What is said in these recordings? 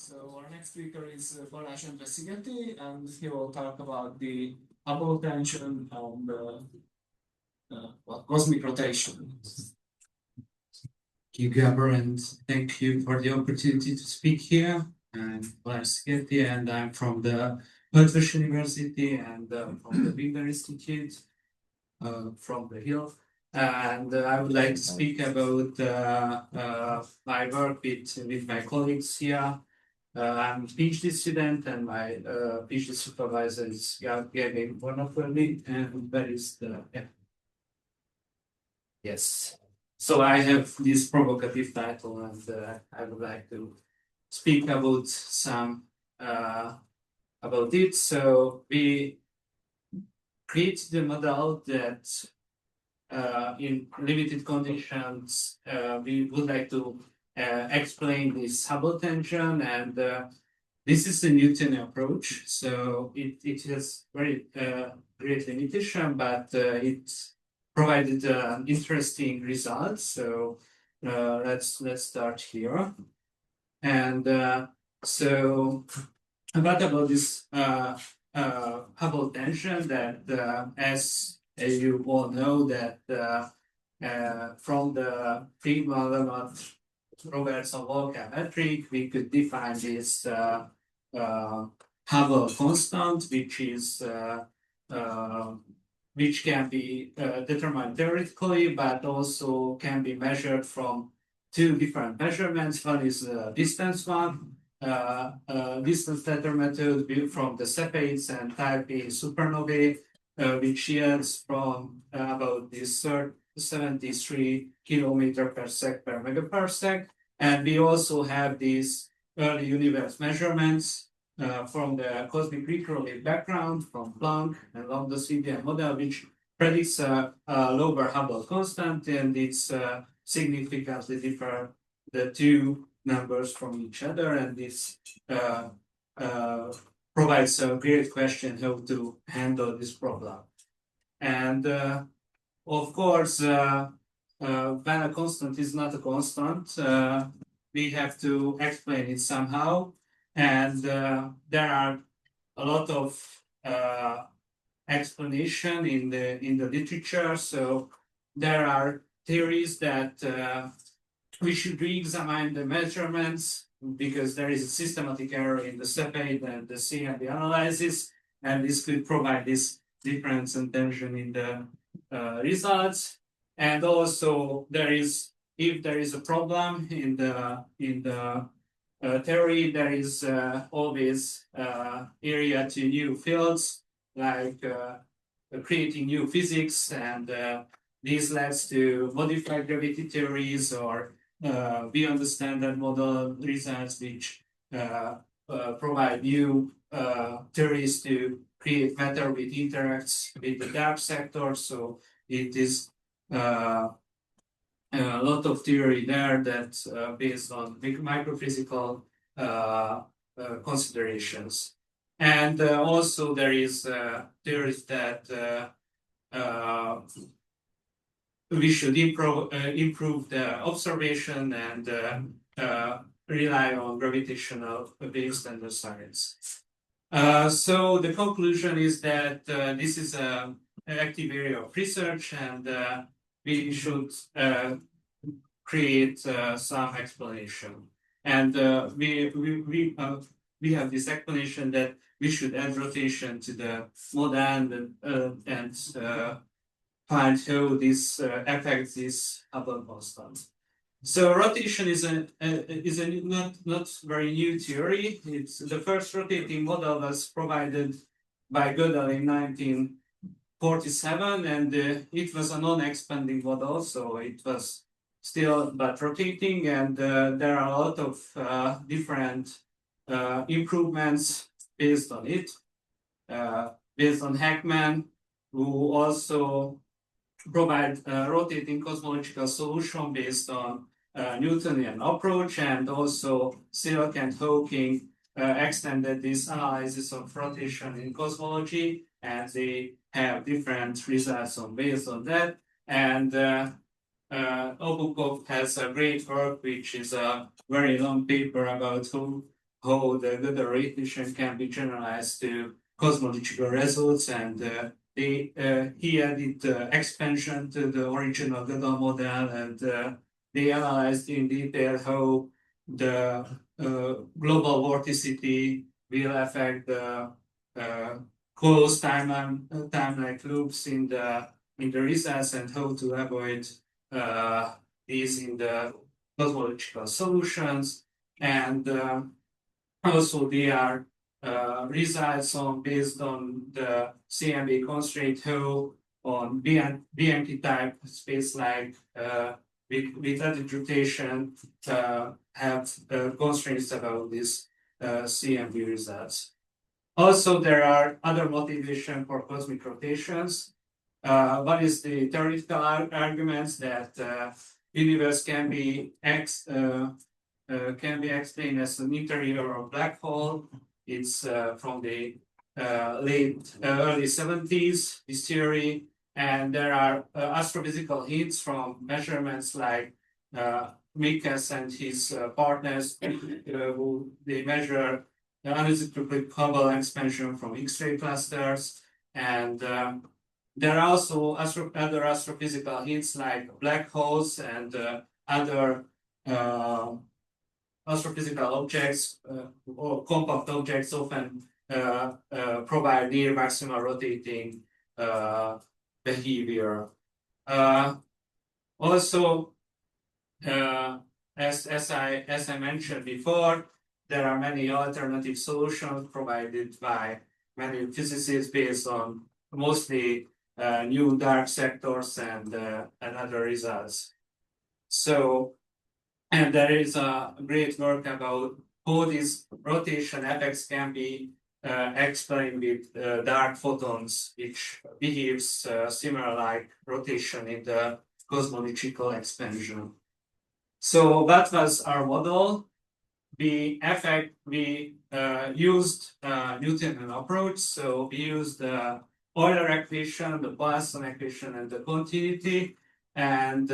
So our next speaker is Balázs Szigeti, and he will talk about the Hubble tension and cosmic rotation. Thank you, Gabor, and thank you for the opportunity to speak here. I'm Balázs Szigeti, and I'm from the Budapest University and from the Wiener Institute from the Hill. And I would like to speak about my work with my colleagues here. I'm a PhD student, and my PhD supervisor is Gavin Bornaföldi, and that is the yes. So I have this provocative title, and I would like to speak about some about it. So we create the model that in limited conditions we would like to explain this Hubble tension, and this is the Newtonian approach. So it has very great limitation, but it provided interesting results. So let's start here. And so what about this Hubble tension? That as you all know, that from the Friedman Robertson Walker metric, we could define this Hubble constant, which can be determined theoretically, but also can be measured from two different measurements. One is the distance one, distance letter method from the Cepheids and Type A supernovae, which yields from about this 73 kilometer per sec per megaparsec. And we also have these early universe measurements from the cosmic recurrent background from Planck and Lambda-Swedian model, which predicts a lower Hubble constant, and it's significantly different, the two numbers from each other, and this provides a great question how to handle this problem. And of course, when a constant is not a constant, we have to explain it somehow. And there are a lot of explanation in the literature. So there are theories that we should re-examine the measurements because there is a systematic error in the Cepheid and the CMB analysis, and this could provide this difference and tension in the results. And also, if there is a problem in the theory, there is always area to new fields, like creating new physics, and this leads to modified gravity theories or beyond the standard model results, which provide new theories to create matter which interacts with the dark sector. So it is a lot of theory there that's based on microphysical considerations. And also there is theories that we should improve the observation and rely on gravitational-based standard science. So the conclusion is that this is an active area of research, and we should create some explanation. And we have this explanation that we should add rotation to the model and find how this affects this Hubble constant. So rotation is a not very new theory. It's the first rotating model was provided by Gödel in 1947, and it was a non-expanding model, so it was still but rotating. And there are a lot of different improvements based on it, based on Heckman, who also provide rotating cosmological solution based on Newtonian approach, and also Silk and Hawking extended this analysis of rotation in cosmology, and they have different results based on that. And Obukov has a great work, which is a very long paper about how how the radiation can be generalized to cosmological results, and he added expansion to the original Gödel model, and they analyzed in detail how the global vorticity will affect the closed time-like loops in the results, and how to avoid these in the cosmological solutions. And also they are results based on the CMB constraint, how on BMT type space like with added rotation have constraints about this CMB results. Also, there are other motivations for cosmic rotations. One is the theoretical arguments that universe can be explained as an interior of black hole. It's from the early 70s, this theory, and there are astrophysical hints from measurements like Mikas and his partners, who they measure the anisotropic Hubble expansion from X-ray clusters, and there are also other astrophysical hints like black holes and other astrophysical objects or compact objects often provide near maximal rotating behavior. Also, as I mentioned before, there are many alternative solutions provided by many physicists based on mostly new dark sectors and other results. So, and there is a great work about how these rotation effects can be explained with dark photons, which behaves similar like rotation in the cosmological expansion. So that was our model. We used Newtonian approach. So we used the Euler equation, the Poisson equation, and the continuity, and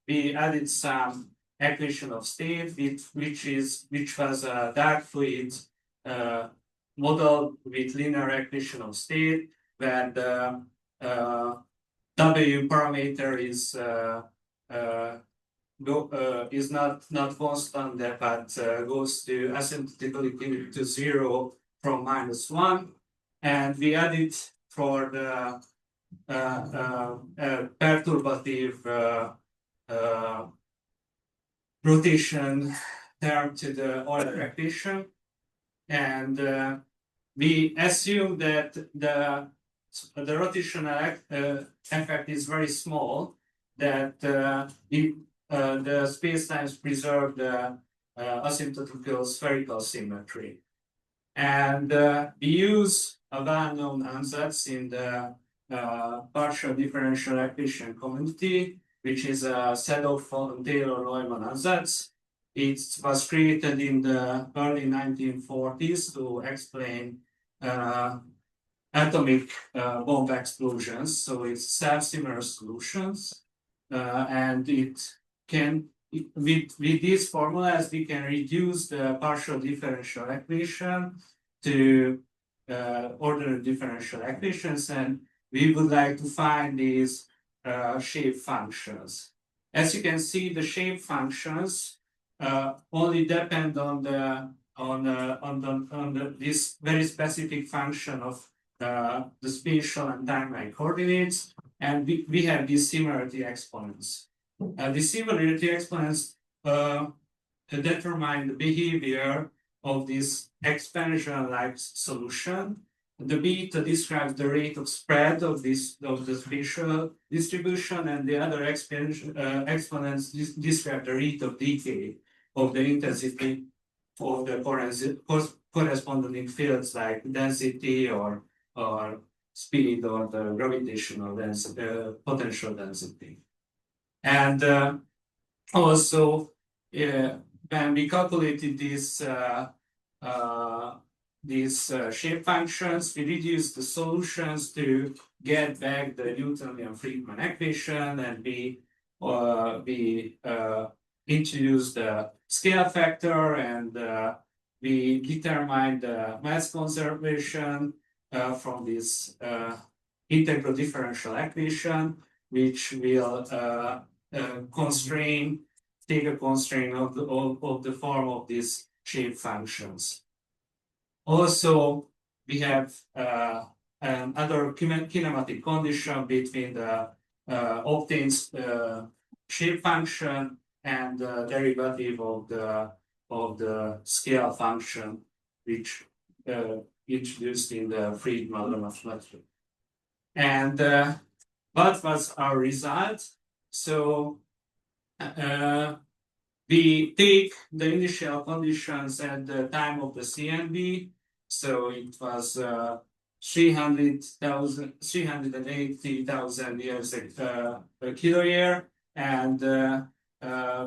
we added some equation of state, which was a dark fluid model with linear equation of state, where the W parameter is not constant, but goes to asymptotically to 0 from -1, and we added for the perturbative rotation term to the Euler equation, and we assume that the rotational effect is very small, that the spacetimes preserve the asymptotical spherical symmetry. And we use a well-known ansatz in the partial differential equation community, which is a Sedov-Taylor-Neumann ansatz. It was created in the early 1940s to explain atomic bomb explosions. So it's self-similar solutions, and it can, with these formulas, we can reduce the partial differential equation to ordinary differential equations, and we would like to find these shape functions. As you can see, the shape functions only depend on this very specific function of the spatial and time-like coordinates, and we have these similarity exponents. The similarity exponents determine the behavior of this expansion-like solution. The beta describes the rate of spread of the spatial distribution, and the other exponents describe the rate of decay of the intensity of the corresponding fields like density or speed or the gravitational density, potential density. And also, when we calculated these shape functions, we reduced the solutions to get back the Newtonian-Friedmann equation, and we introduced the scale factor, and we determine the mass conservation from this integral differential equation, which will take a constraint of the form of these shape functions. Also, we have another kinematic condition between the obtained shape function and the derivative of the scale function, which introduced in the Friedman-Lemmas method. And what was our result? So we take the initial conditions at the time of the CNV. So it was 380,000 years a kiloyear, and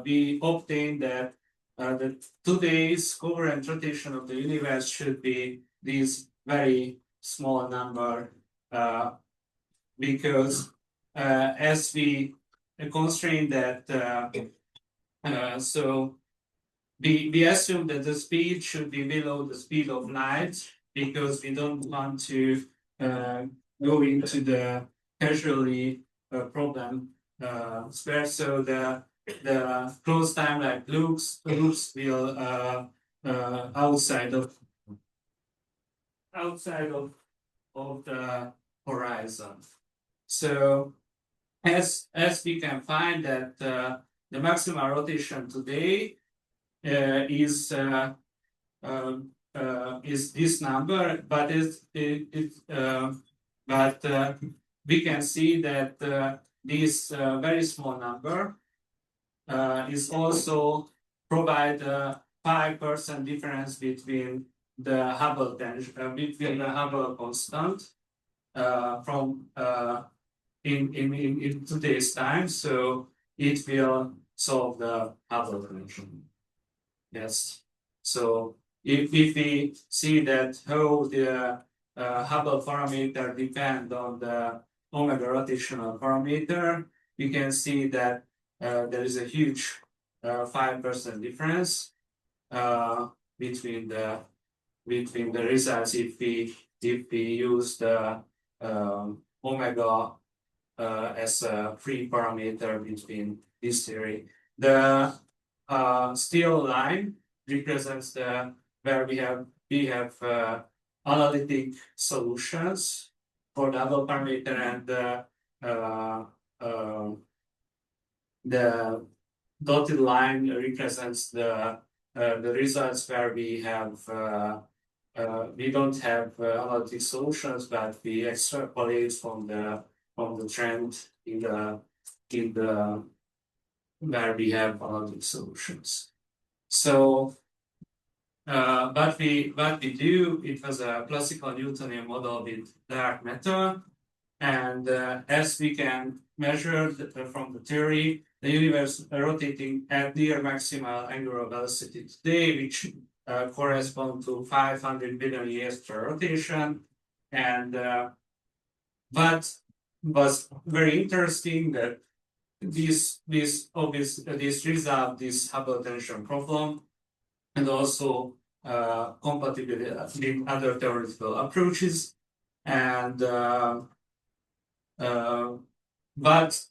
we obtained that the today's covariant rotation of the universe should be this very small number, because as we constrain that, so we assume that the speed should be below the speed of light, because we don't want to go into the casually problem square. So the closed time like loops will outside of the horizon. So as we can find that the maximum rotation today is this number, but we can see that this very small number is also provide a 5% difference between the Hubble between the Hubble constant from in today's time. So it will solve the Hubble connection. Yes. So if we see that how the Hubble parameter depend on the omega rotational parameter, we can see that there is a huge 5% difference between the results if we use the omega as a free parameter between this theory. The steel line represents the where we have analytic solutions for the Hubble parameter, and the dotted line represents the results where we have we don't have analytic solutions, but we extrapolate from the trend in the where we have analytic solutions. So what we do, it was a classical Newtonian model with dark matter, and as we can measure from the theory, the universe rotating at near maximal angular velocity today, which corresponds to 500 billion years per rotation. And what was very interesting that this resolved this Hubble tension problem, and also compatibility with other theoretical approaches. And but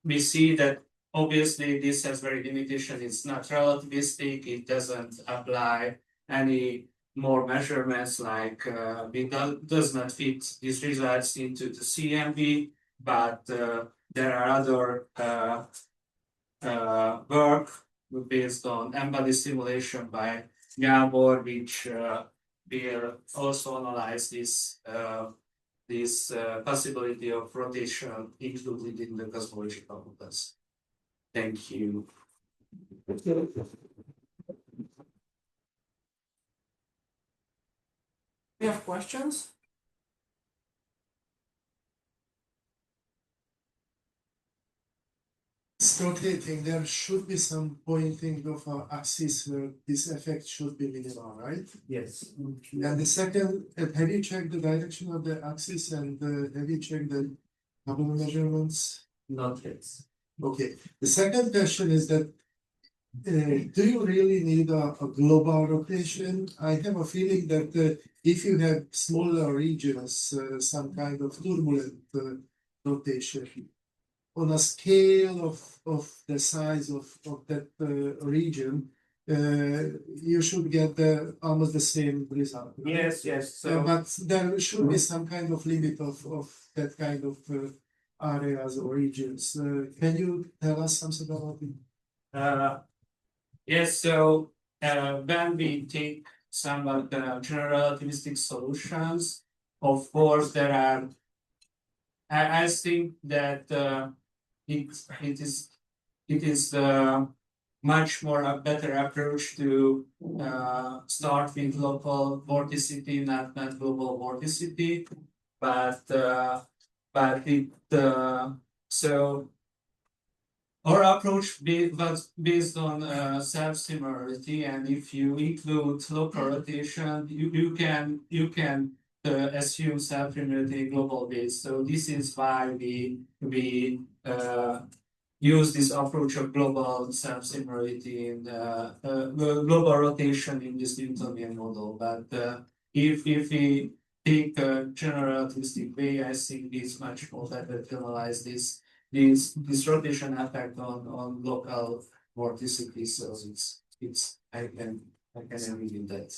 we see that obviously this has very limitation. It's not relativistic. It doesn't apply any more measurements, like it does not fit these results into the CMV, but there are other work based on embodied simulation by Gábor, which will also analyze this possibility of rotation included in the cosmological models. Thank you. We have questions? Rotating, there should be some pointing of our axis where this effect should be minimal, right? Yes. And the second, have you checked the direction of the axis, and have you checked the Hubble measurements? Not yet. Okay. The second question is that do you really need a global rotation? I have a feeling that if you have smaller regions, some kind of turbulent rotation, on a scale of the size of that region, you should get almost the same result. Right? Yes, yes. So But there should be some kind of limit of that kind of areas or regions. Can you tell us something about it? yes, so when we take some of the general relativistic solutions, of course, there are. I think that it is much more a better approach to start with local vorticity, not global vorticity, but it so. Our approach was based on self-similarity, and if you include local rotation, you can assume self-similarity global base. So this is why we use this approach of global self-similarity in global rotation in this Newtonian model. But if we take a general relativistic way, I think it's much more better to analyze this rotation effect on local vorticity. So it's I can agree with that.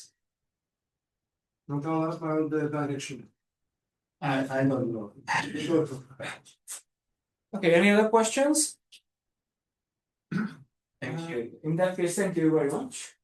Not all about the direction. I don't know. Sure. Okay, any other questions? Thank you. In that case, thank you very much.